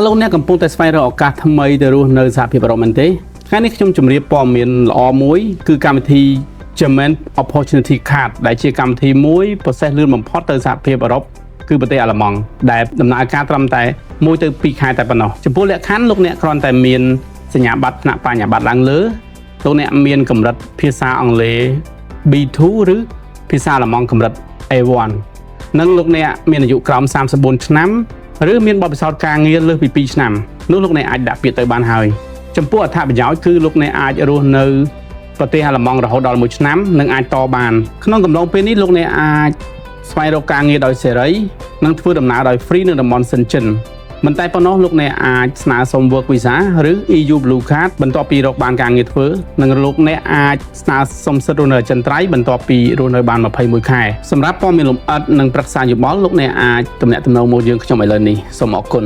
លោកអ្នកកំពុងតែស្វែងរកឱកាសថ្មីទៅរស់នៅសហភាពអឺរ៉ុបមែនទេថ្ងៃនេះខ្ញុំជម្រាបព័ត៌មានល្អមួយគឺកម្មវិធី German Opportunity Card ដែលជាកម្មវិធីមួយ process លឿនបំផុតទៅសហភាពអឺរ៉ុបគឺប្រទេសអាល្លឺម៉ង់ដែលដំណើរការត្រឹមតែ1ទៅ2ខែតែប៉ុណ្ណោះចំពោះលក្ខខណ្ឌលោកអ្នកគ្រាន់តែមានសញ្ញាបត្រថ្នាក់បញ្ញាបត្រឡើងលើលោកអ្នកមានកម្រិតភាសាអង់គ្លេស B2 ឬភាសាអាល្លឺម៉ង់កម្រិត A1 និងលោកអ្នកមានអាយុក្រោម34ឆ្នាំឬមានបទពិសោធន៍ការងារលើសពី2ឆ្នាំនោះលោកអ្នកអាចដាក់ពាក្យទៅបានហើយចំពោះអត្ថប្រយោជន៍គឺលោកអ្នកអាចរស់នៅប្រទេសអាល្លឺម៉ង់រហូតដល់1ឆ្នាំនិងអាចតបានក្នុងកំឡុងពេលនេះលោកអ្នកអាចស្វែងរកការងារដោយសេរីនិងធ្វើដំណើរដោយ free នៅតំបន់សិនចិនមិនតែប៉ុណ្ណោះលោកអ្នកអាចស្នើសុំ work visa ឬ EU blue card បន្ទាប់ពីរកបានការងារធ្វើនិងលោកអ្នកអាចស្នើសុំសិទ្ធិរស់នៅអចិន្ត្រៃយ៍បន្ទាប់ពីរស់នៅបាន21ខែសម្រាប់ព័ត៌មានលម្អិតនិងប្រឹក្សាយោបល់លោកអ្នកអាចទំនាក់ទំនងមកយើងខ្ញុំឥឡូវនេះសូមអរគុណ